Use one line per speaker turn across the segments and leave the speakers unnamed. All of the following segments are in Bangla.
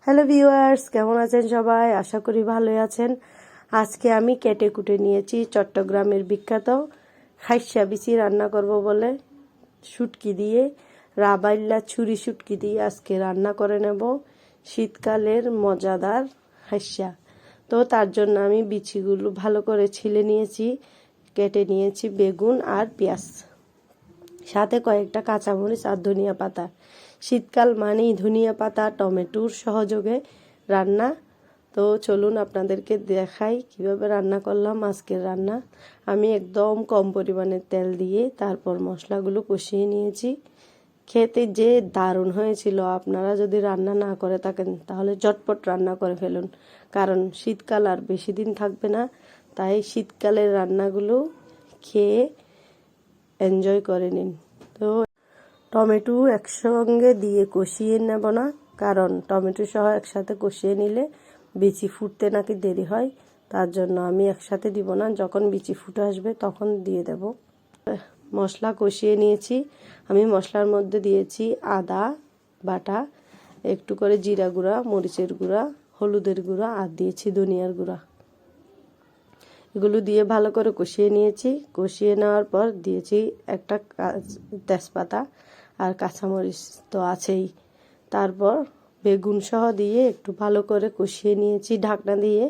হ্যালো ভিউয়ার্স, কেমন আছেন সবাই? আশা করি ভালোই আছেন। আজকে আমি কেটে কুটে নিয়েছি চট্টগ্রামের বিখ্যাত খাইসা বিচি রান্না করব বলে শুটকি দিয়ে, রাবাইল্লা ছুরি শুটকি দিয়ে আজকে রান্না করে নেব শীতকালের মজাদার খাইসা। তো তার জন্য আমি বিচিগুলো ভালো করে ছিলে নিয়েছি, কেটে নিয়েছি বেগুন আর পেঁয়াজ, সাথে কয়েকটা কাঁচামরিচ আর ধনিয়া পাতা। শীতকাল মানেই ধনিয়া পাতা টমেটোর সহযোগে রান্না। তো চলুন আপনাদেরকে দেখাই কিভাবে রান্না করলাম আজকের রান্না। আমি একদম কম পরিমাণে তেল দিয়ে তারপর মশলাগুলো কষিয়ে নিয়েছি। খেতে যে দারুণ হয়েছিল। আপনারা যদি রান্না না করে থাকেন তাহলে ঝটপট রান্না করে ফেলুন, কারণ শীতকাল আর বেশি দিন থাকবে না। তাই শীতকালের রান্নাগুলো খেয়ে এনজয় করে নিন। তো টমেটো একসঙ্গে দিয়ে কষিয়ে নেব না, কারণ টমেটো সহ একসাথে কষিয়ে নিলে বিচি ফুটতে নাকি দেরি হয়। তার জন্য আমি একসাথে দিব না, যখন বিচি ফুটে আসবে তখন দিয়ে দেব। মশলা কষিয়ে নিয়েছি। আমি মশলার মধ্যে দিয়েছি আদা বাটা, একটু করে জিরা গুঁড়া, মরিচের গুঁড়া, হলুদের গুঁড়া আর দিয়েছি ধনিয়ার গুঁড়া। এগুলো দিয়ে ভালো করে কষিয়ে নিয়েছি। কষিয়ে নেওয়ার পর দিয়েছি একটা তেজপাতা আর কাঁচামরিচ তো আছেই। তারপর বেগুন সহ দিয়ে একটু ভালো করে কষিয়ে নিয়েছি ঢাকনা দিয়ে।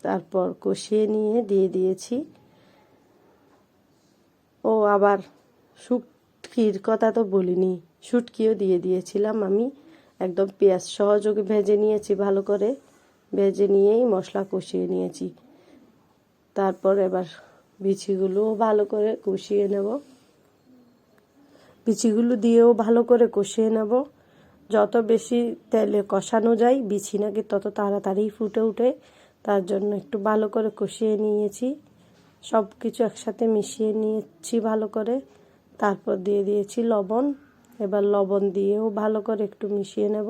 তারপর কষিয়ে নিয়ে দিয়ে দিয়েছি, ও আবার শুটকির কথা তো বলিনি, শুটকিও দিয়ে দিয়েছিলাম আমি। একদম পেঁয়াজ সহযোগে ভেজে নিয়েছি, ভালো করে ভেজে নিয়েই মশলা কষিয়ে নিয়েছি। তারপর এবার বিচিগুলোও ভালো করে কষিয়ে নেব। বিচিগুলো দিয়েও ভালো করে কষিয়ে নেব। যত বেশি তেলে কষানো যায় বিচি নাকি তত তাড়াতাড়ি ফুটে ওঠে। তার জন্য একটু ভালো করে কষিয়ে নিয়েছি, সব কিছু একসাথে মিশিয়ে নিয়েছি ভালো করে। তারপর দিয়ে দিয়েছি লবণ। এবার লবণ দিয়েও ভালো করে একটু মিশিয়ে নেব।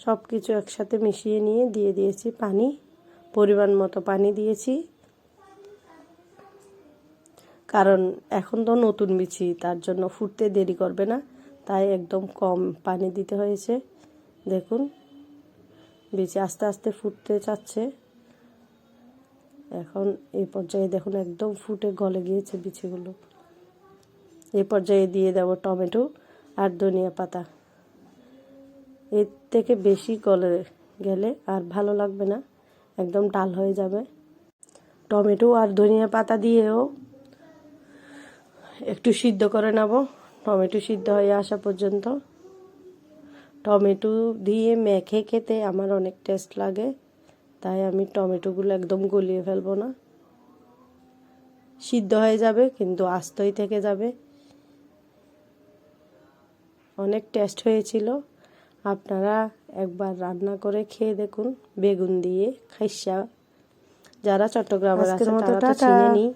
সব কিছু একসাথে মিশিয়ে নিয়ে দিয়ে দিয়েছি পানি, পরিমাণ মতো পানি দিয়েছি, কারণ এখন তো নতুন বিচি, তার জন্য ফুটতে দেরি করবে না, তাই একদম কম পানি দিতে হয়েছে। দেখুন বিচি আস্তে আস্তে ফুটতে চাচ্ছে। এখন এই পর্যায়ে দেখুন একদম ফুটে গলে গিয়েছে বিচিগুলো। এই পর্যায়ে দিয়ে দেব টমেটো আর ধনিয়া পাতা। এর থেকে বেশি গলে গেলে আর ভালো লাগবে না, একদম ডাল হয়ে যাবে। টমেটো আর ধনিয়া পাতা দিয়েও একটু সিদ্ধ করে নেব, টমেটো সিদ্ধ হয়ে আসা পর্যন্ত। টমেটো দিয়ে মেখে খেতে আমার অনেক টেস্ট লাগে, তাই আমি টমেটোগুলো একদম গলিয়ে ফেলবো না। সিদ্ধ হয়ে যাবে কিন্তু আস্তই থেকে যাবে। অনেক টেস্ট হয়েছিল, আপনারা একবার রান্না করে খেয়ে দেখুন বেগুন দিয়ে খাইসা। যারা চট্টগ্রামের আছে তারা তো চিনেনি।